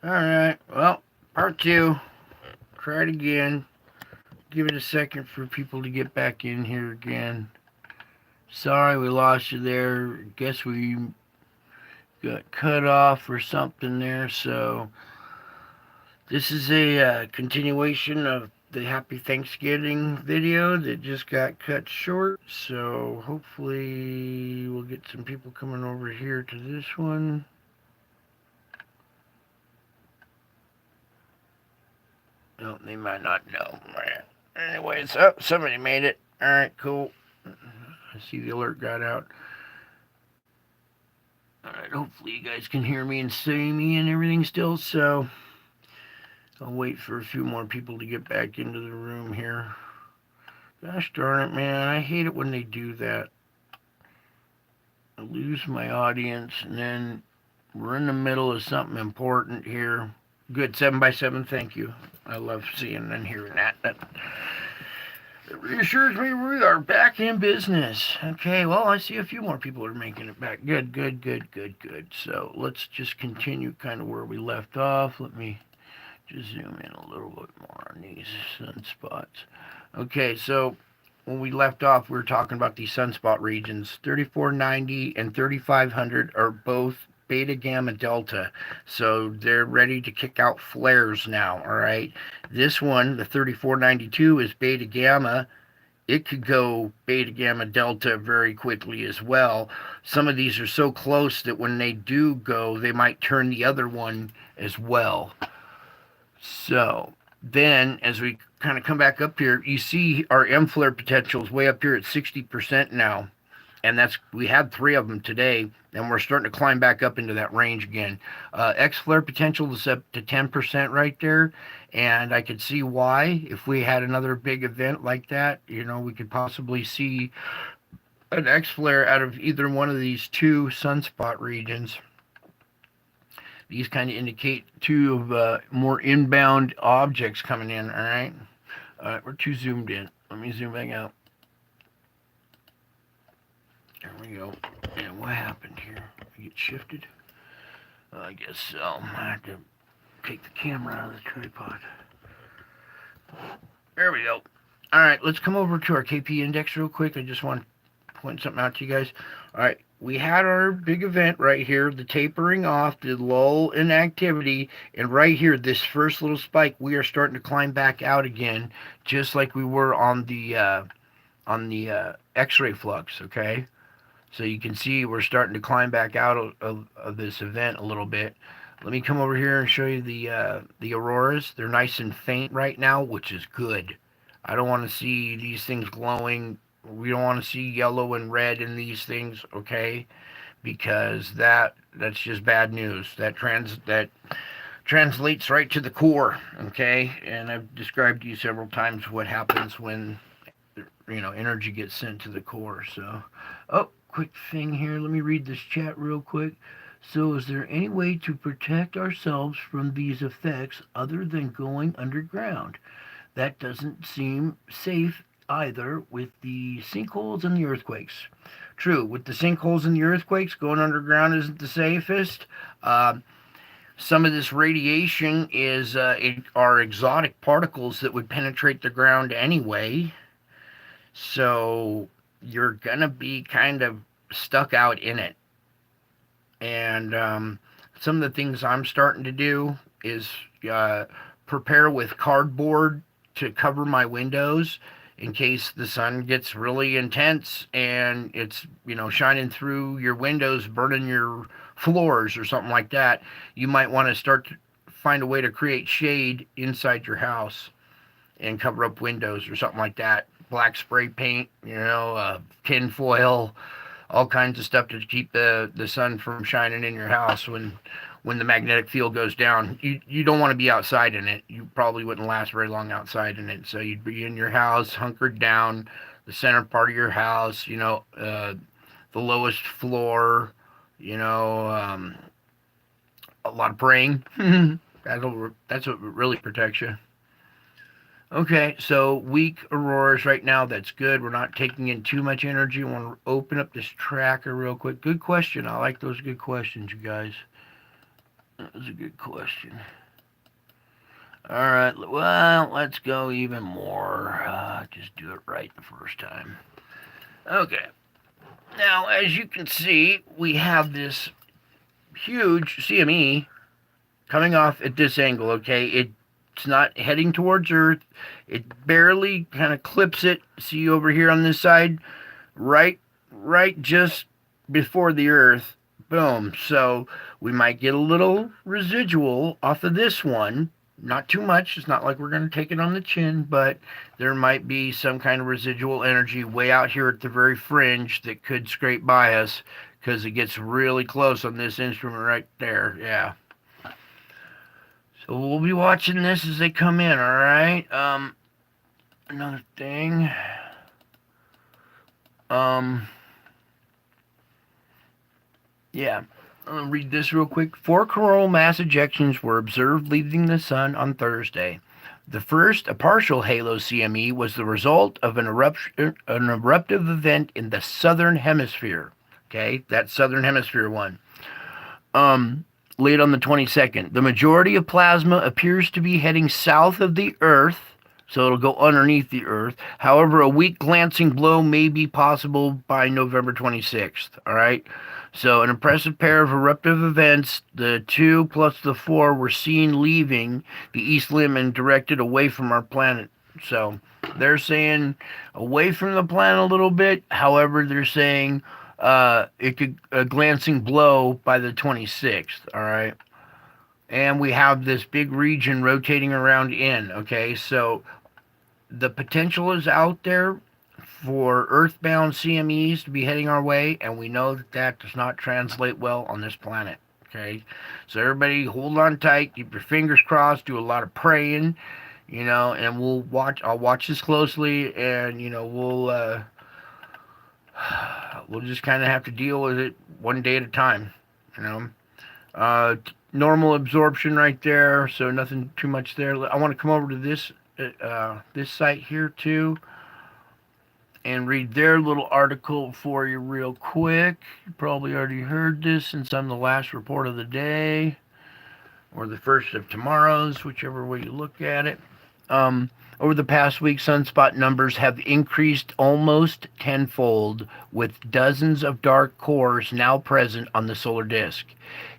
Alright, well, part two. Try it again. Give it a second for people to get back in here again. Sorry we lost you there. Guess we got cut off or something there. So, this is a continuation of the Happy Thanksgiving video that just got cut short. So, hopefully, we'll get some people coming over here to this one. No, they might not know. Anyways, oh, somebody made it. Alright, cool. I see the alert got out. Alright, hopefully you guys can hear me and see me and everything still, so I'll wait for a few more people to get back into the room here. Gosh darn it, man. I hate it when they do that. I lose my audience, and then we're in the middle of something important here. Good, 7x7, thank you. I love seeing and hearing that. That reassures me we are back in business. Okay, well, I see a few more people are making it back. Good, good, good, good, good. So let's just continue kind of where we left off. Let me just zoom in a little bit more on these sunspots. Okay, so when we left off, we were talking about these sunspot regions. 3490 and 3500 are both beta, gamma, delta. So they're ready to kick out flares now, all right? This one, the 3492, is beta, gamma. It could go beta, gamma, delta very quickly as well. Some of these are so close that when they do go, they might turn the other one as well. So then as we kind of come back up here, you see our M flare potential is way up here at 60% now. And that's, we had 3 of them today, and we're starting to climb back up into that range again. X flare potential is up to 10% right there, and I could see why. If we had another big event like that, you know, we could possibly see an X flare out of either one of these 2 sunspot regions. These kind of indicate 2 of more inbound objects coming in, all right? We're too zoomed in. Let me zoom back out. There we go. And what happened here? I get shifted? I guess so. I have to take the camera out of the tripod. There we go. All right, let's come over to our KP index real quick. I just want to point something out to you guys. All right, we had our big event right here, the tapering off, the lull in activity, and right here, this first little spike, we are starting to climb back out again, just like we were on the X-ray flux. Okay. So you can see we're starting to climb back out of this event a little bit. Let me come over here and show you the auroras. They're nice and faint right now, which is good. I don't want to see these things glowing. We don't want to see yellow and red in these things, okay? Because that's just bad news. That translates right to the core, okay? And I've described to you several times what happens when energy gets sent to the core. So, oh, quick thing here. Let me read this chat real quick. So, is there any way to protect ourselves from these effects other than going underground? That doesn't seem safe either with the sinkholes and the earthquakes. True, with the sinkholes and the earthquakes, going underground isn't the safest. Some of this radiation are exotic particles that would penetrate the ground anyway. So you're going to be kind of stuck out in it. And some of the things I'm starting to do is prepare with cardboard to cover my windows in case the sun gets really intense and it's, shining through your windows, burning your floors or something like that. You might want to start to find a way to create shade inside your house and cover up windows or something like that. Black spray paint, tin foil, all kinds of stuff to keep the sun from shining in your house when the magnetic field goes down. You don't want to be outside in it. You probably wouldn't last very long outside in it. So you'd be in your house, hunkered down, the center part of your house, the lowest floor, a lot of praying. That's what really protects you. Okay, so weak auroras right now, that's good. We're not taking in too much energy. I want to open up this tracker real quick. Good question. I like those good questions, you guys. That was a good question. All right, well, let's go even more. Just do it right the first time. Okay. Now, as you can see, we have this huge CME coming off at this angle, okay? It's not heading towards Earth. It barely kind of clips it. See over here on this side? Right just before the Earth. Boom. So we might get a little residual off of this one. Not too much. It's not like we're going to take it on the chin, but there might be some kind of residual energy way out here at the very fringe that could scrape by us because it gets really close on this instrument right there. Yeah. So we'll be watching this as they come in, all right? Another thing. Yeah. I'll read this real quick. 4 coronal mass ejections were observed leaving the sun on Thursday. The first, a partial halo CME, was the result of an eruptive event in the southern hemisphere. Okay, that southern hemisphere one. Late on the 22nd. The majority of plasma appears to be heading south of the Earth, so it'll go underneath the Earth. However, a weak glancing blow may be possible by November 26th. All right. So an impressive pair of eruptive events, the 2 plus the 4, were seen leaving the east limb and directed away from our planet. So they're saying away from the planet a little bit. However, they're saying it could a glancing blow by the 26th. All right. And we have this big region rotating around in. Okay. So the potential is out there for earthbound CMEs to be heading our way, and we know that that does not translate well on this planet. Okay, so everybody hold on tight, keep your fingers crossed, do a lot of praying, and we'll watch. I'll watch this closely, and we'll just kind of have to deal with it one day at a time. Normal absorption right there, so nothing too much there. I want to come over to this site here too and read their little article for you real quick. You probably already heard this since I'm the last report of the day, or the first of tomorrow's, whichever way you look at it. Over the past week, sunspot numbers have increased almost tenfold, with dozens of dark cores now present on the solar disk.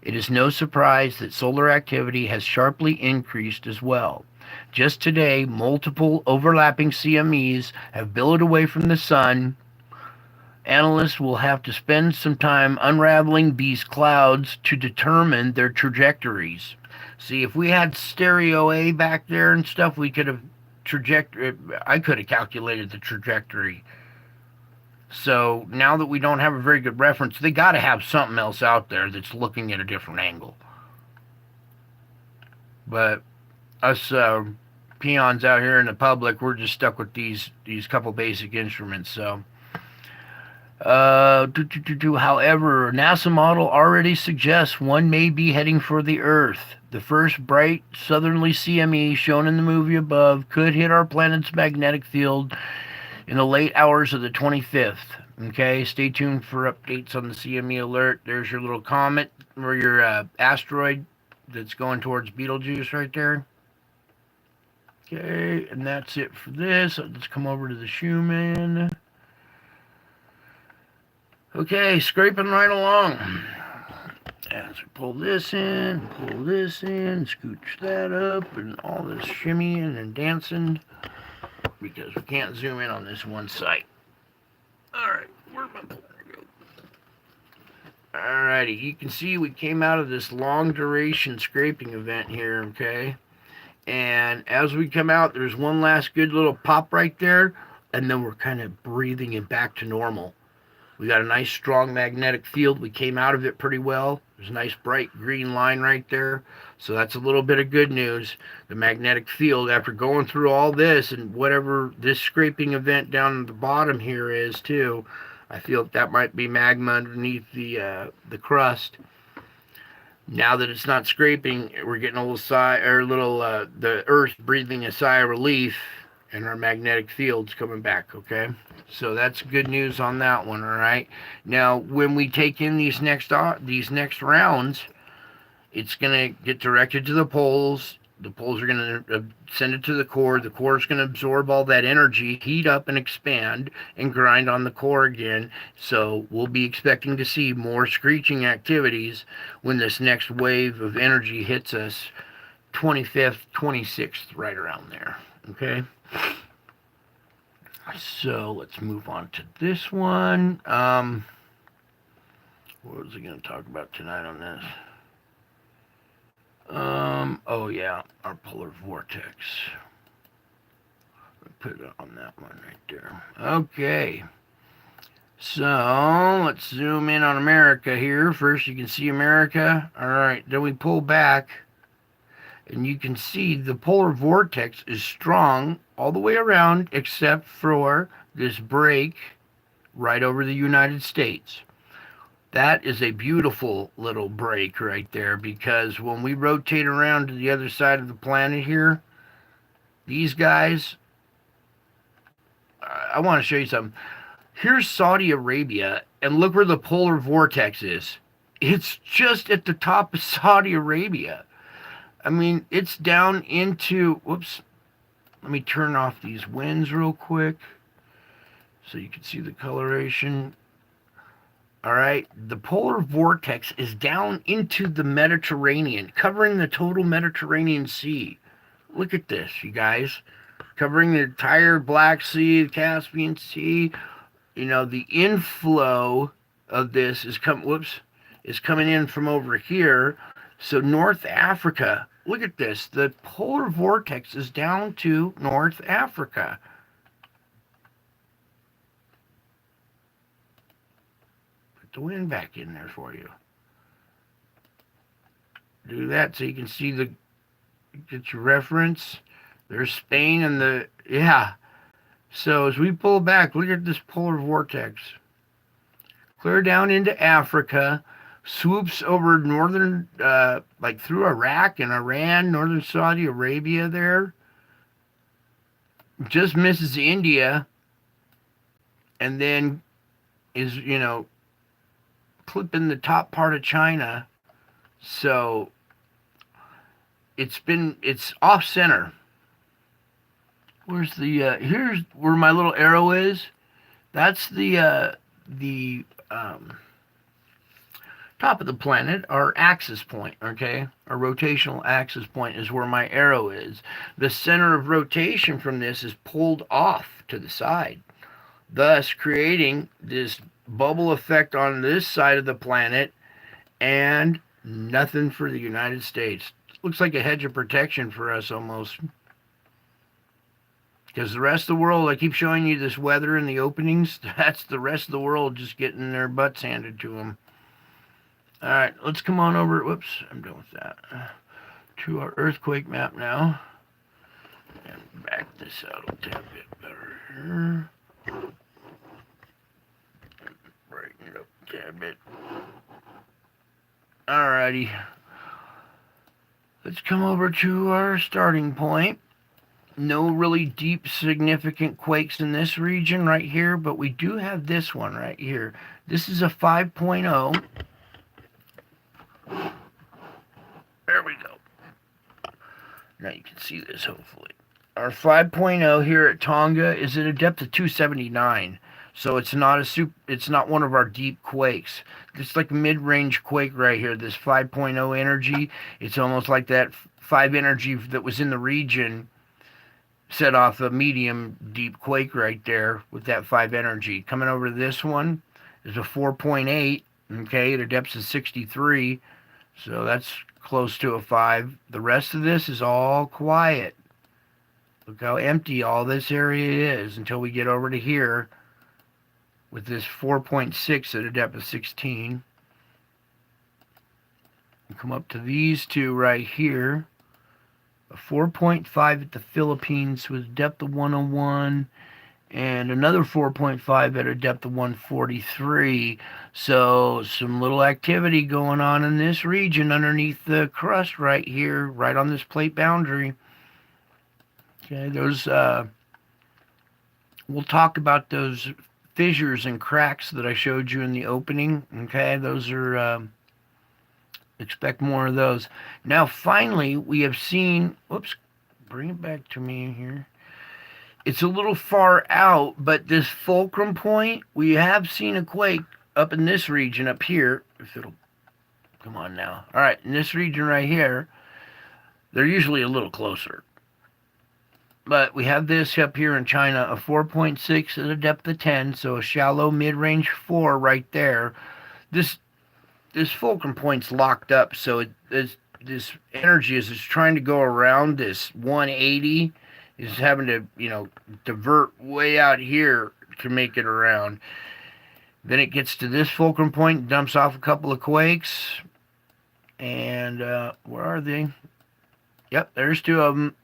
It is no surprise that solar activity has sharply increased as well. Just today, multiple overlapping CMEs have billowed away from the sun. Analysts will have to spend some time unraveling these clouds to determine their trajectories. See, if we had stereo A back there and stuff, we could have I could have calculated the trajectory. So now that we don't have a very good reference, they got to have something else out there that's looking at a different angle. But us peons out here in the public, we're just stuck with these couple basic instruments. So, however, NASA model already suggests one may be heading for the Earth. The first bright southerly CME shown in the movie above could hit our planet's magnetic field in the late hours of the 25th. Okay, stay tuned for updates on the CME alert. There's your little comet, or your asteroid that's going towards Betelgeuse right there. Okay, and that's it for this. Let's come over to the Schumann. Okay, scraping right along. As we pull this in, scooch that up, and all this shimmying and dancing, because we can't zoom in on this one site. Alright, where'd my pointer go? Alrighty, you can see we came out of this long duration scraping event here, okay? And as we come out, there's one last good little pop right there, and then we're kind of breathing it back to normal. We got a nice strong magnetic field. We came out of it pretty well. There's a nice bright green line right there. So that's a little bit of good news. The magnetic field, after going through all this and whatever this scraping event down at the bottom here is too, I feel that might be magma underneath the crust. Now that it's not scraping, we're getting a little sigh, or the Earth breathing a sigh of relief, and our magnetic field's coming back, okay? So that's good news on that one, all right? Now, when we take in these next rounds, It's going to get directed to the poles. The poles are going to send it to the core. The core is going to absorb all that energy, heat up and expand, and grind on the core again. So we'll be expecting to see more screeching activities when this next wave of energy hits us, 25th, 26th, right around there. Okay? So let's move on to this one. What was I going to talk about tonight on this? Oh yeah, our polar vortex. Put it on that one right there. Okay. So let's zoom in on America here. First, you can see America. All right. Then we pull back, and you can see the polar vortex is strong all the way around, except for this break right over the United States. That is a beautiful little break right there, because when we rotate around to the other side of the planet here, these guys, I want to show you something. Here's Saudi Arabia, and look where the polar vortex is. It's just at the top of Saudi Arabia. I mean, it's down into, whoops, let me turn off these winds real quick so you can see the coloration. All right, the polar vortex is down into the Mediterranean, covering the total Mediterranean Sea. Look at this, you guys. Covering the entire Black Sea, the Caspian Sea. You know, the inflow of this is coming in from over here. So North Africa, look at this. The polar vortex is down to North Africa. The wind back in there for you. Do that so you can see get your reference. There's Spain and yeah. So as we pull back, look at this polar vortex. Clear down into Africa, swoops over northern, like through Iraq and Iran, northern Saudi Arabia there. Just misses India, and then is, clipping the top part of China. So it's off center. Where's here's where my little arrow is. That's the top of the planet, our axis point, okay? Our rotational axis point is where my arrow is. The center of rotation from this is pulled off to the side, thus creating this bubble effect on this side of the planet, and nothing for the United States. Looks like a hedge of protection for us almost. Because the rest of the world, I keep showing you this weather in the openings, that's the rest of the world just getting their butts handed to them. All right, let's come on over. Whoops, I'm done with that. To our earthquake map now. And back this out a tad bit better here. Brighten it up a tad bit. Alrighty. Let's come over to our starting point. No really deep, significant quakes in this region right here, but we do have this one right here. This is a 5.0. There we go. Now you can see this, hopefully. Our 5.0 here at Tonga is at a depth of 279. So it's not one of our deep quakes. It's like a mid-range quake right here, this 5.0 energy. It's almost like that 5 energy that was in the region set off a medium deep quake right there with that 5 energy. Coming over to this one is a 4.8, okay, at a depth of 63. So that's close to a 5. The rest of this is all quiet. Look how empty all this area is until we get over to here with this 4.6 at a depth of 16. And come up to these two right here. A 4.5 at the Philippines with depth of 101, and another 4.5 at a depth of 143. So some little activity going on in this region underneath the crust right here, right on this plate boundary. Okay, those we'll talk about those fissures and cracks that I showed you in the opening. Okay, those are expect more of those. Now, finally, we have seen, whoops, bring it back to me here. It's a little far out, but this fulcrum point, we have seen a quake up in this region up here. If it'll come on now. All right, in this region right here, they're usually a little closer. But we have this up here in China, a 4.6 at a depth of 10, so a shallow mid-range 4 right there. This fulcrum point's locked up, so this energy is trying to go around this 180, is having to, divert way out here to make it around. Then it gets to this fulcrum point, dumps off a couple of quakes, and where are they? Yep, there's two of them.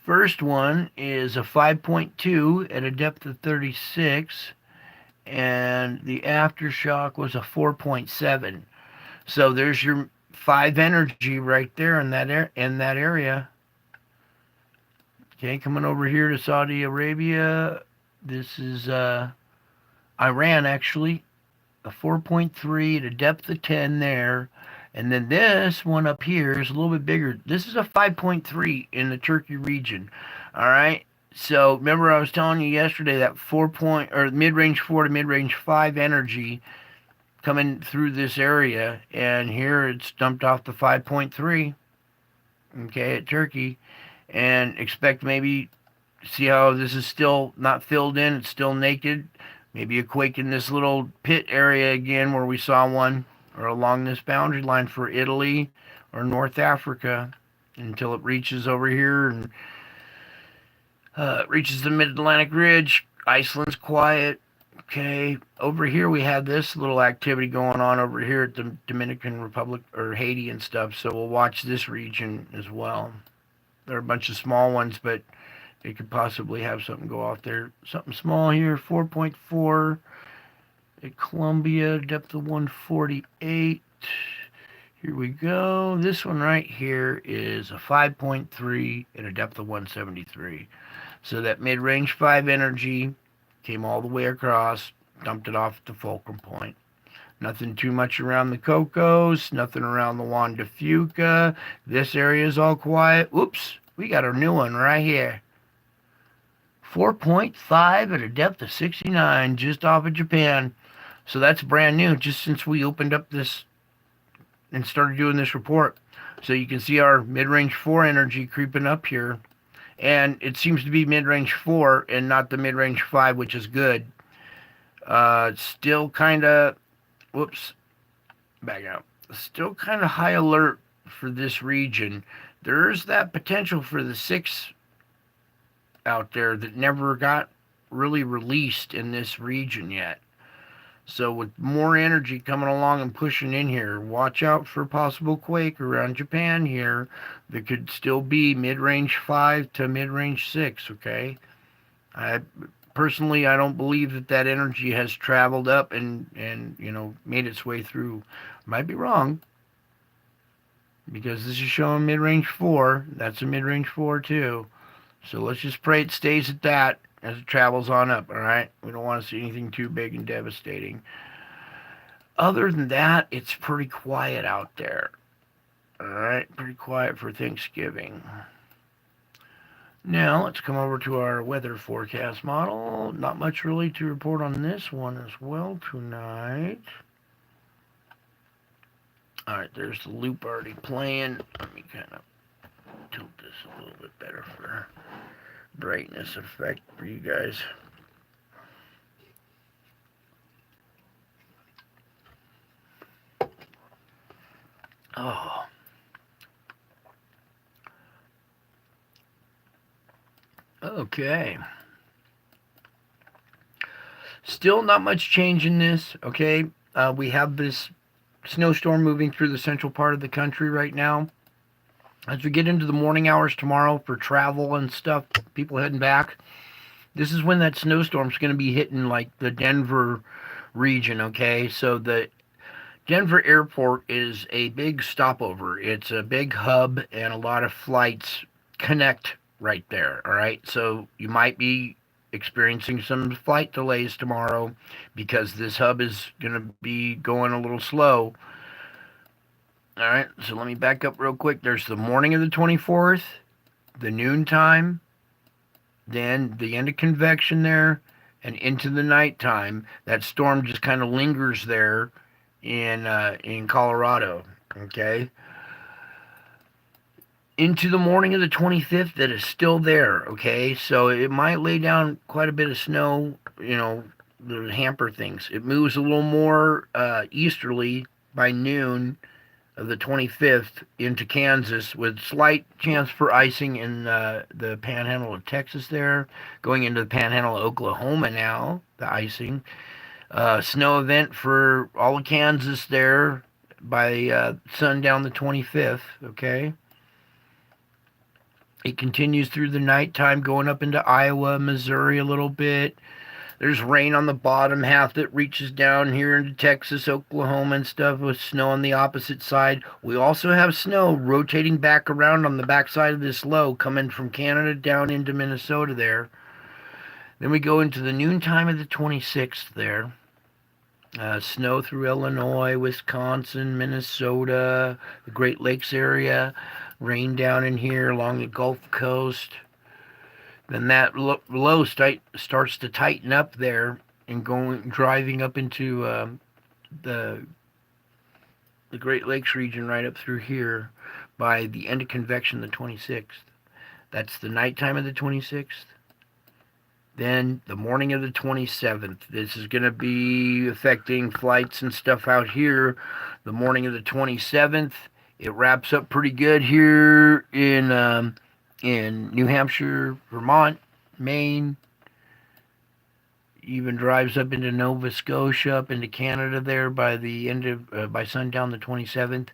First one is a 5.2 at a depth of 36, and the aftershock was a 4.7. So there's your 5 energy right there in that area. Okay, coming over here to Saudi Arabia. This is Iran, actually, a 4.3 at a depth of 10 there. And then this one up here is a little bit bigger. This is a 5.3 in the Turkey region. All right. So remember I was telling you yesterday that mid-range 4 to mid-range 5 energy coming through this area, and here it's dumped off the 5.3. Okay, at Turkey, and expect maybe see how this is still not filled in. It's still naked. Maybe a quake in this little pit area again where we saw one, or along this boundary line for Italy or North Africa, until it reaches over here and reaches the Mid-Atlantic Ridge. Iceland's quiet. Okay, over here we have this little activity going on over here at the Dominican Republic or Haiti and stuff, so we'll watch this region as well. There are a bunch of small ones, but they could possibly have something go off there. Something small here, 4.4. At Colombia, depth of 148. Here we go. This one right here is a 5.3 at a depth of 173. So that mid-range 5 energy came all the way across, dumped it off at the fulcrum point. Nothing too much around the Cocos, nothing around the Juan de Fuca. This area is all quiet. Oops, we got a new one right here. 4.5 at a depth of 69, just off of Japan. So that's brand new, just since we opened up this and started doing this report. So you can see our mid-range 4 energy creeping up here. And it seems to be mid-range 4 and not the mid-range 5, which is good. Still kind of, back out. Still kind of high alert for this region. There's that potential for the 6 out there that never got really released in this region yet. So with more energy coming along and pushing in here, watch out for possible quake around Japan here. There could still be mid-range 5 to mid-range 6, okay? Personally, I don't believe that energy has traveled up and made its way through. Might be wrong, because this is showing mid-range 4. That's a mid-range 4 too. So let's just pray it stays at that as it travels on up, all right? We don't want to see anything too big and devastating. Other than that, it's pretty quiet out there. All right, pretty quiet for Thanksgiving. Now, let's come over to our weather forecast model. Not much really to report on this one as well tonight. All right, there's the loop already playing. Let me kind of tilt this a little bit better for brightness effect for you guys. Oh. Okay. Still not much change in this, okay? We have this snowstorm moving through the central part of the country right now. As we get into the morning hours tomorrow for travel and stuff, people heading back, this is when that snowstorm's going to be hitting like the Denver region, okay? So the Denver airport is a big stopover. It's a big hub, and a lot of flights connect right there, all right? So you might be experiencing some flight delays tomorrow because this hub is going to be going a little slow. All right, so let me back up real quick. There's the morning of the 24th, the noontime, then the end of convection there, and into the nighttime. That storm just kind of lingers there in Colorado. Okay, into the morning of the 25th, that is still there. Okay, so it might lay down quite a bit of snow. The hamper things. It moves a little more easterly by noon of the 25th into Kansas with slight chance for icing in the panhandle of Texas there, going into the panhandle of Oklahoma now, the icing. Snow event for all of Kansas there by sundown the 25th, okay? It continues through the nighttime, going up into Iowa, Missouri a little bit. There's rain on the bottom half that reaches down here into Texas, Oklahoma, and stuff with snow on the opposite side. We also have snow rotating back around on the backside of this low, coming from Canada down into Minnesota there. Then we go into the noontime of the 26th there. Snow through Illinois, Wisconsin, Minnesota, the Great Lakes area. Rain down in here along the Gulf Coast. Then that low starts to tighten up there and driving up into the Great Lakes region right up through here by the end of convection, the 26th. That's the nighttime of the 26th. Then the morning of the 27th. This is going to be affecting flights and stuff out here. The morning of the 27th. It wraps up pretty good here in New Hampshire, Vermont, Maine. Even drives up into Nova Scotia, up into Canada there by the end of by sundown the 27th,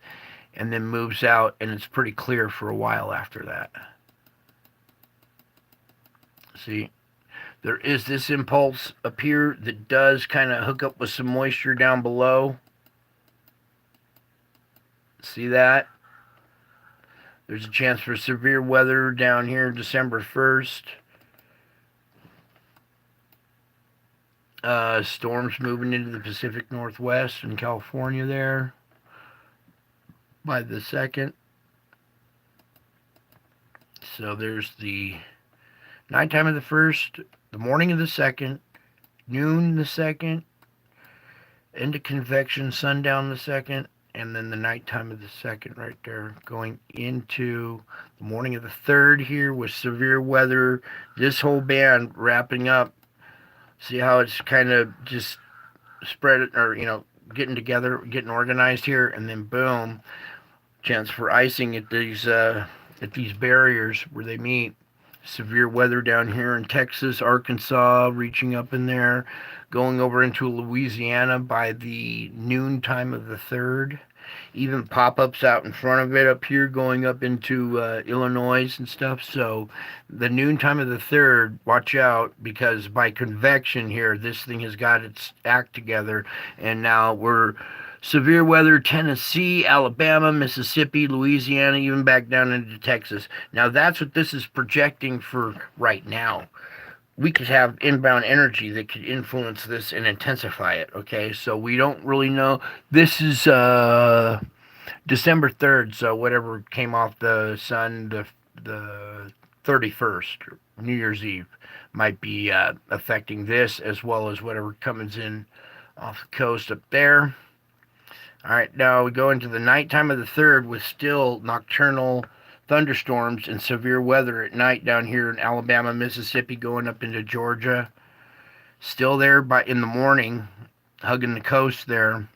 and then moves out, and it's pretty clear for a while after that. See, there is this impulse up here that does kind of hook up with some moisture down below. See that? There's a chance for severe weather down here December 1st. Storms moving into the Pacific Northwest and California there by the 2nd. So there's the nighttime of the 1st, the morning of the 2nd, noon the 2nd, end of convection, sundown the 2nd, and then the nighttime of the 2nd right there, going into the morning of the 3rd here with severe weather. This whole band wrapping up. See how it's kind of just spread, or getting together, getting organized here, and then boom, chance for icing at these barriers where they meet. Severe weather down here in Texas, Arkansas, reaching up in there, going over into Louisiana by the noon time of the 3rd. Even pop-ups out in front of it up here, going up into Illinois and stuff. So the noon time of the 3rd, watch out, because by convection here, this thing has got its act together, and now we're severe weather, Tennessee, Alabama, Mississippi, Louisiana, even back down into Texas. Now that's what this is projecting for right now. We could have inbound energy that could influence this and intensify it, okay? So we don't really know. This is December 3rd, so whatever came off the sun, the 31st, New Year's Eve, might be affecting this, as well as whatever comes in off the coast up there. All right, now we go into the nighttime of the 3rd with still nocturnal thunderstorms and severe weather at night down here in Alabama, Mississippi, going up into Georgia. Still there in the morning, hugging the coast there.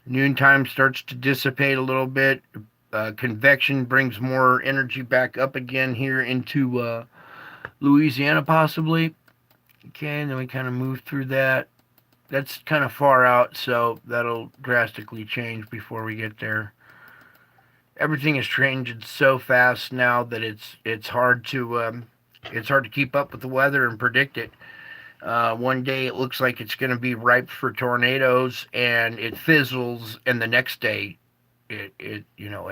Noontime starts to dissipate a little bit. Convection brings more energy back up again here into Louisiana, possibly. Okay, and then we kind of move through that. That's kind of far out, so that'll drastically change before we get there. Everything is changing so fast now that it's hard to keep up with the weather and predict it. One day it looks like it's going to be ripe for tornadoes, and it fizzles, and the next day it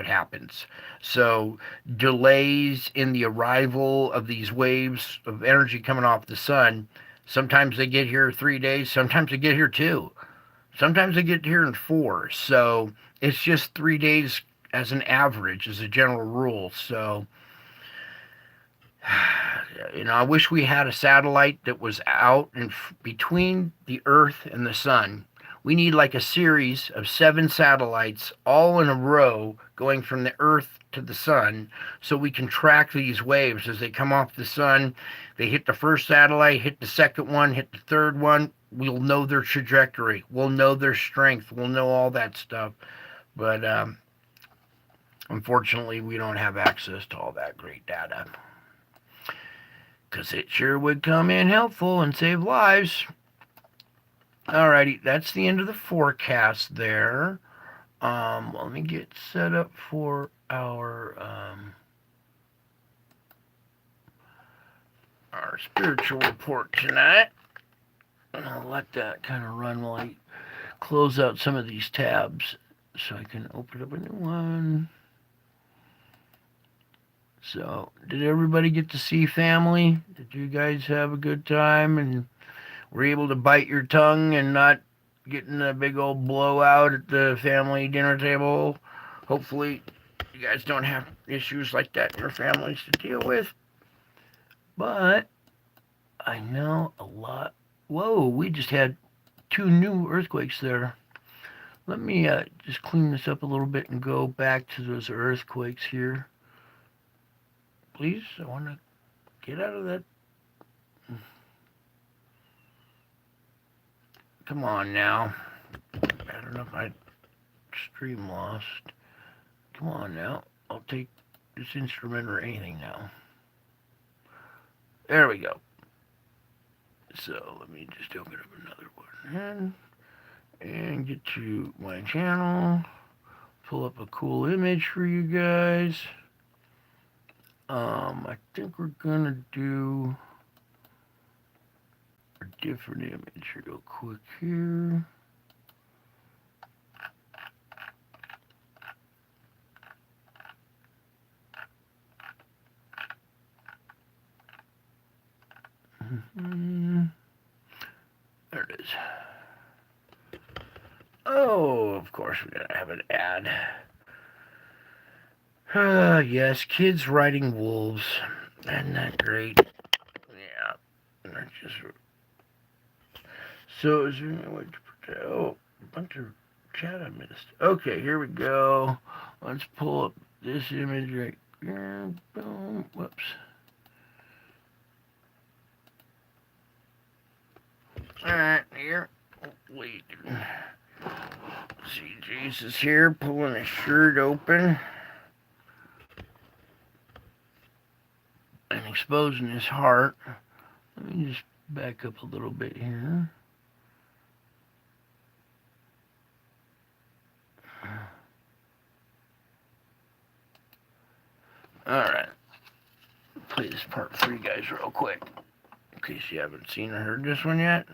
happens. So delays in the arrival of these waves of energy coming off the sun. Sometimes they get here 3 days. Sometimes they get here 2. Sometimes I get here in 4. So it's just 3 days as an average, as a general rule. So, I wish we had a satellite that was out in between the Earth and the sun. We need like a series of 7 satellites all in a row going from the Earth to the sun so we can track these waves as they come off the sun. They hit the first satellite, hit the second one, hit the third one. We'll know their trajectory. We'll know their strength. We'll know all that stuff. But unfortunately, we don't have access to all that great data. Because it sure would come in helpful and save lives. Alrighty, that's the end of the forecast there. Let me get set up for our spiritual report tonight. And I'll let that kind of run while I close out some of these tabs so I can open up a new one. So, did everybody get to see family? Did you guys have a good time and were able to bite your tongue and not getting a big old blowout at the family dinner table? Hopefully, you guys don't have issues like that in your families to deal with. But I know a lot. Whoa, we just had 2 new earthquakes there. Let me just clean this up a little bit and go back to those earthquakes here. Please, I want to get out of that. Come on now. I don't know if I stream lost. Come on now. I'll take this instrument or anything now. There we go. So let me just open up another one and get to my channel. Pull up a cool image for you guys. I think we're gonna do a different image real quick here. There it is. Oh, of course we're gonna have an ad. Yes, kids riding wolves. Isn't that great? Yeah. That's just... So is there any way to... Oh, a bunch of chat I missed. Okay, here we go. Let's pull up this image right here. Boom. Whoops. Alright, here. Wait. See Jesus here pulling his shirt open and exposing his heart. Let me just back up a little bit here. Alright. Play this part for you guys real quick, in case you haven't seen or heard this one yet.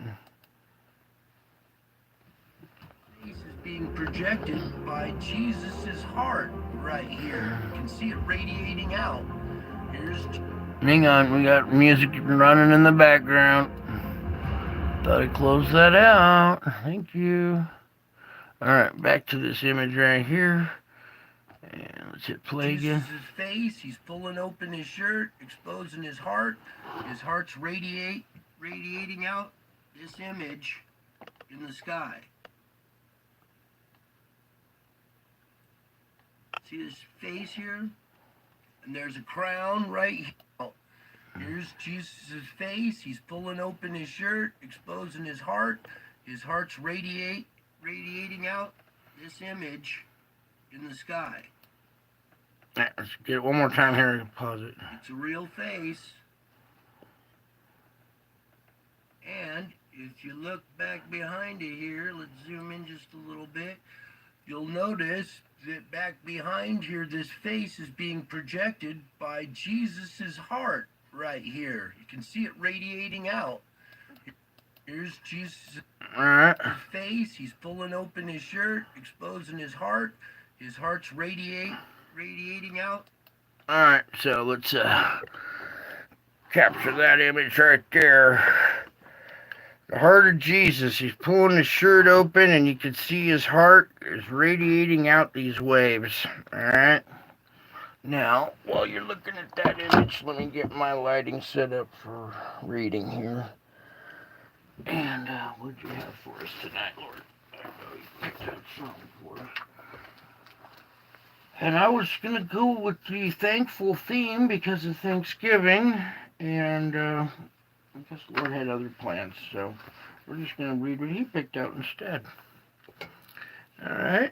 This is being projected by Jesus' heart right here. You can see it radiating out. Hang on, we got music running in the background. Thought I'd close that out. Thank you. Alright, back to this image right here. And let's hit play again. Jesus' face, he's pulling open his shirt, exposing his heart. His heart's radiating out this image in the sky. See his face here? And there's a crown right here. Here's Jesus' face. He's pulling open his shirt, exposing his heart. His heart's radiating out this image in the sky. Let's get it one more time here. Pause it. It's a real face. And if you look back behind it here, let's zoom in just a little bit. You'll notice that back behind here, this face is being projected by Jesus' heart right here. You can see it radiating out. Here's Jesus' face. He's pulling open his shirt, exposing his heart. His heart's radiating out. Alright, so let's capture that image right there. The heart of Jesus. He's pulling his shirt open, and you can see his heart is radiating out these waves. All right. Now, while you're looking at that image, let me get my lighting set up for reading here. And what'd you have for us tonight, Lord? I know you picked out something for us. And I was going to go with the thankful theme because of Thanksgiving. And I guess Lord had other plans. So we're just going to read what he picked out instead. All right.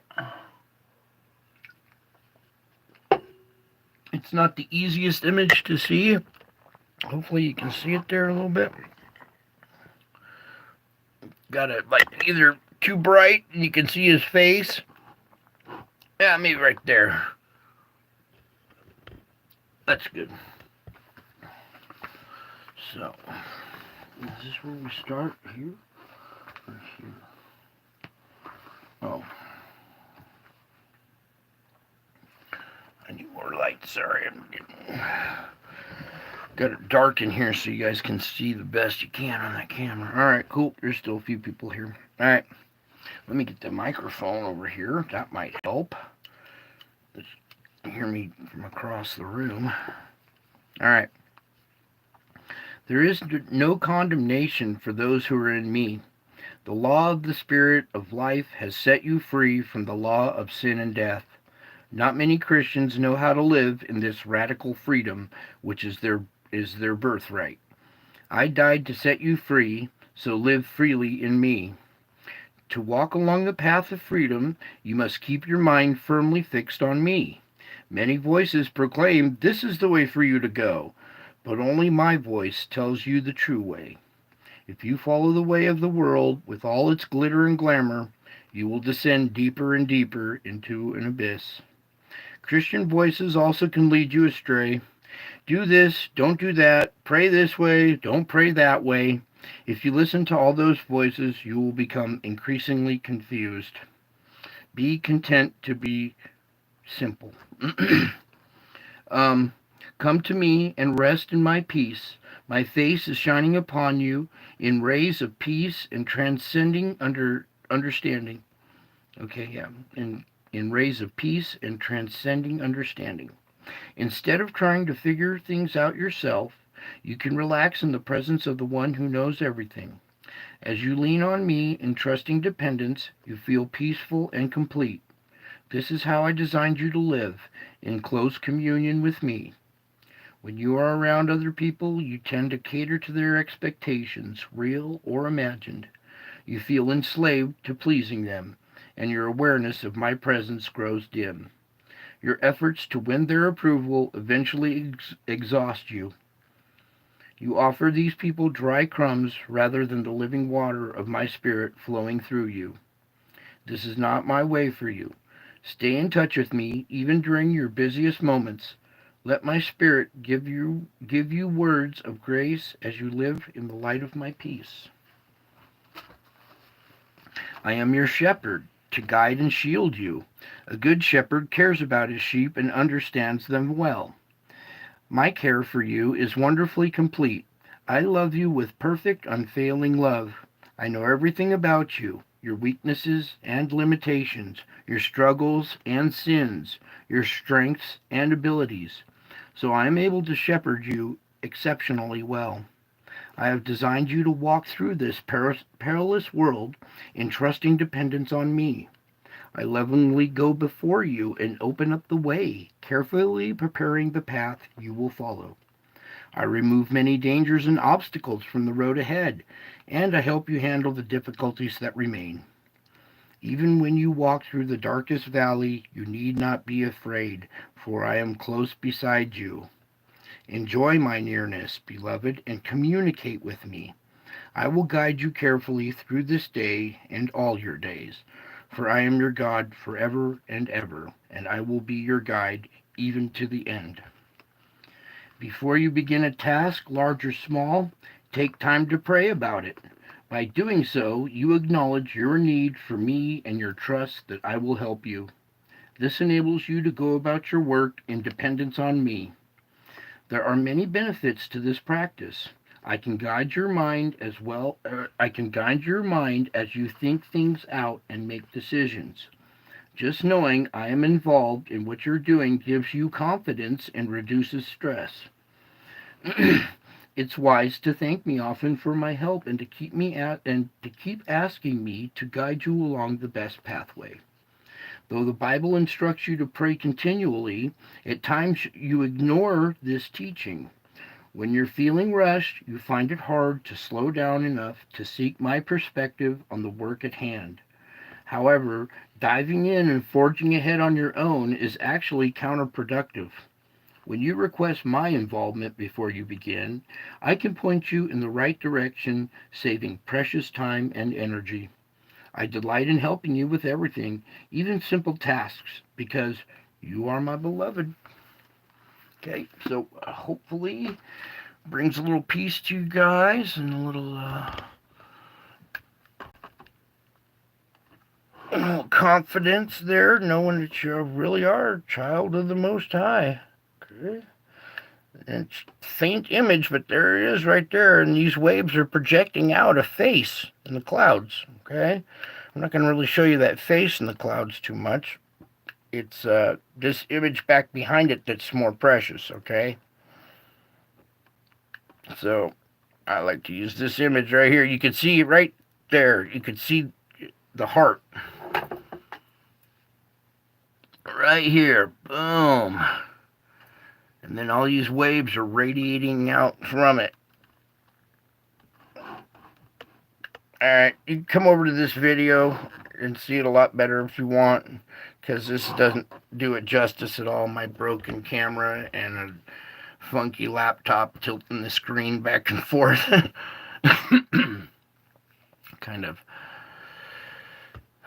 It's not the easiest image to see. Hopefully you can see it there a little bit. Got it like either too bright and you can see his face. Yeah, maybe right there. That's good. So, is this where we start? Here? Or here? Oh. I need more light. Sorry, I'm getting... Got it dark in here so you guys can see the best you can on that camera. Alright, cool. There's still a few people here. Alright. Let me get the microphone over here. That might help. Let's hear me from across the room. Alright. There is no condemnation for those who are in me. The law of the Spirit of life has set you free from the law of sin and death. Not many Christians know how to live in this radical freedom, which is their birthright. I died to set you free, so live freely in me. To walk along the path of freedom, you must keep your mind firmly fixed on me. Many voices proclaim this is the way for you to go, but only my voice tells you the true way. If you follow the way of the world with all its glitter and glamour, you will descend deeper and deeper into an abyss. Christian voices also can lead you astray. Do this, don't do that, pray this way, don't pray that way. If you listen to all those voices, you will become increasingly confused. Be content to be simple. Come to me and rest in my peace. My face is shining upon you in rays of peace and transcending understanding. Okay, yeah. In rays of peace and transcending understanding. Instead of trying to figure things out yourself, you can relax in the presence of the one who knows everything. As you lean on me in trusting dependence, you feel peaceful and complete. This is how I designed you to live, in close communion with me. When you are around other people, you tend to cater to their expectations, real or imagined. You feel enslaved to pleasing them, and your awareness of my presence grows dim. Your efforts to win their approval eventually exhaust you. You offer these people dry crumbs rather than the living water of my spirit flowing through you. This is not my way for you. Stay in touch with me even during your busiest moments. Let my spirit give you words of grace as you live in the light of my peace. I am your shepherd, to guide and shield you. A good shepherd cares about his sheep and understands them well. My care for you is wonderfully complete. I love you with perfect, unfailing love. I know everything about you, your weaknesses and limitations, your struggles and sins, your strengths and abilities. So I am able to shepherd you exceptionally well. I have designed you to walk through this perilous world in trusting dependence on me. I lovingly go before you and open up the way, carefully preparing the path you will follow. I remove many dangers and obstacles from the road ahead, and I help you handle the difficulties that remain. Even when you walk through the darkest valley, you need not be afraid, for I am close beside you. Enjoy my nearness, beloved, and communicate with me. I will guide you carefully through this day and all your days, for I am your God forever and ever, and I will be your guide even to the end. Before you begin a task, large or small, take time to pray about it. By doing so, you acknowledge your need for me and your trust that I will help you. This enables you to go about your work in dependence on me. There are many benefits to this practice. I can guide your mind as well. I can guide your mind as you think things out and make decisions. Just knowing I am involved in what you're doing gives you confidence and reduces stress. It's wise to thank me often for my help and to keep asking me to guide you along the best pathway. Though the Bible instructs you to pray continually, at times you ignore this teaching. When you're feeling rushed, you find it hard to slow down enough to seek my perspective on the work at hand. However, diving in and forging ahead on your own is actually counterproductive. When you request my involvement before you begin, I can point you in the right direction, saving precious time and energy. I delight in helping you with everything, even simple tasks, because you are my beloved. Okay, so hopefully brings a little peace to you guys and a little confidence there, knowing that you really are a child of the Most High. Okay. It's a faint image, but there it is right there, and these waves are projecting out a face in the clouds. Okay, I'm not going to really show you that face in the clouds too much. It's this image back behind it that's more precious. Okay, so I like to use this image right here. You can see it right there. You can see the heart right here. Boom. And then all these waves are radiating out from it. Alright, you can come over to this video and see it a lot better if you want, because this doesn't do it justice at all. My broken camera and a funky laptop tilting the screen back and forth. Kind of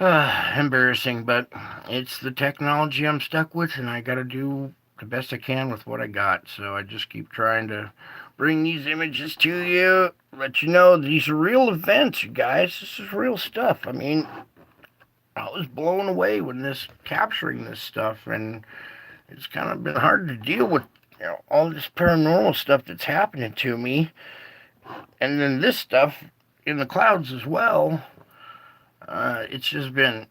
embarrassing, but it's the technology I'm stuck with, and I gotta do the best I can with what I got. So I just keep trying to bring these images to you, let you know these are real events, you guys. This is real stuff. I mean, I was blown away when capturing this stuff, and it's kind of been hard to deal with, all this paranormal stuff that's happening to me, and then this stuff in the clouds as well. It's just been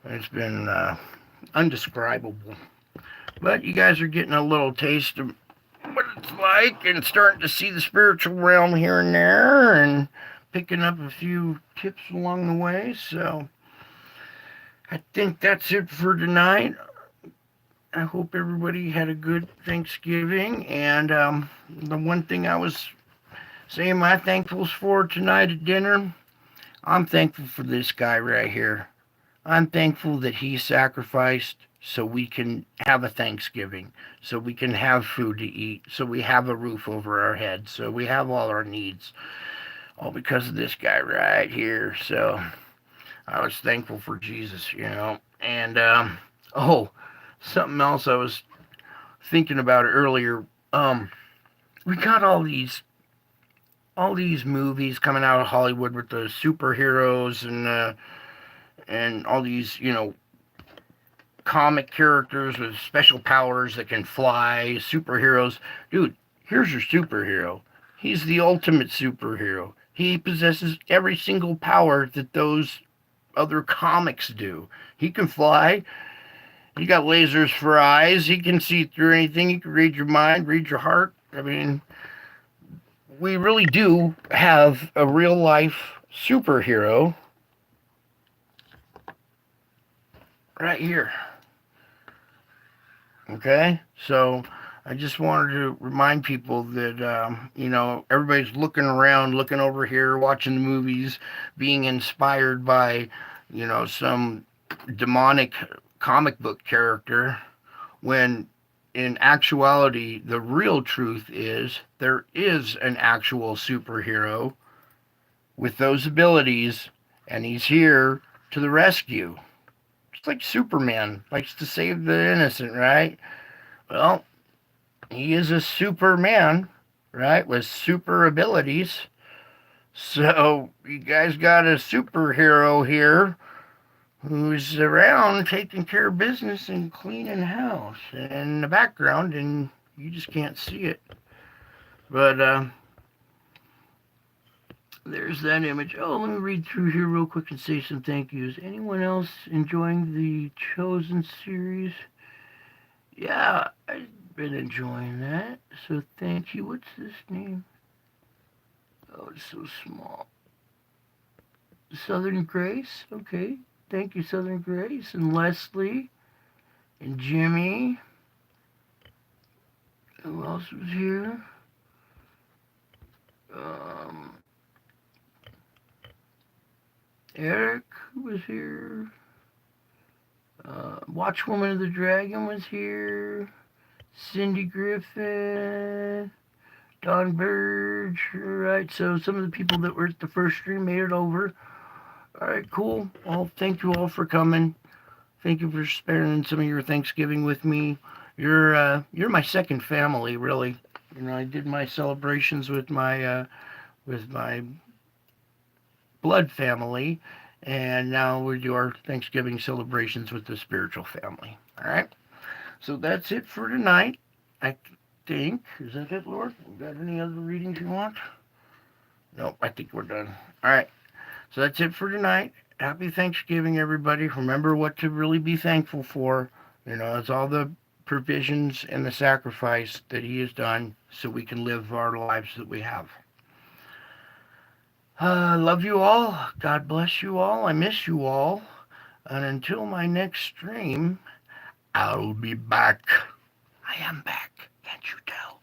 it's been undescribable. But you guys are getting a little taste of what it's like and starting to see the spiritual realm here and there and picking up a few tips along the way. So I think that's it for tonight. I hope everybody had a good Thanksgiving. And the one thing I was saying my thankfuls for tonight at dinner, I'm thankful for this guy right here. I'm thankful that he sacrificed so we can have a Thanksgiving, so we can have food to eat, so we have a roof over our heads, so we have all our needs, all because of this guy right here. So I was thankful for Jesus, And something else I was thinking about earlier. We got all these movies coming out of Hollywood with the superheroes and all these, comic characters with special powers that can fly, superheroes. Dude, here's your superhero. He's the ultimate superhero. He possesses every single power that those other comics do. He can fly. He got lasers for eyes. He can see through anything. He can read your mind, read your heart. I mean, we really do have a real life superhero right here. Okay, so I just wanted to remind people that, everybody's looking around, looking over here, watching the movies, being inspired by, some demonic comic book character, when in actuality, the real truth is there is an actual superhero with those abilities, and he's here to the rescue. Like Superman likes to save the innocent, right? Well, he is a Superman, right, with super abilities. So you guys got a superhero here who's around taking care of business and cleaning house in the background, and you just can't see it. But There's that image. Oh, let me read through here real quick and say some thank yous. Anyone else enjoying the Chosen series? Yeah, I've been enjoying that. So thank you. What's this name? Oh, it's so small. Southern Grace. Okay. Thank you, Southern Grace. And Leslie. And Jimmy. Who else was here? Um, Eric was here. Watchwoman of the Dragon was here. Cindy Griffin. Don Burge. Alright, so some of the people that were at the first stream made it over. Alright, cool. Well, thank you all for coming. Thank you for sparing some of your Thanksgiving with me. You're my second family, really. You know, I did my celebrations with my blood family, and now we do our Thanksgiving celebrations with the spiritual family. All right. So that's it for tonight. I think. Is that it, Lord? Got any other readings you want? Nope. I think we're done. All right. So that's it for tonight. Happy Thanksgiving, everybody. Remember what to really be thankful for. You know, it's all the provisions and the sacrifice that He has done so we can live our lives that we have. Love you all. God bless you all. I miss you all. And until my next stream, I'll be back. I am back. Can't you tell?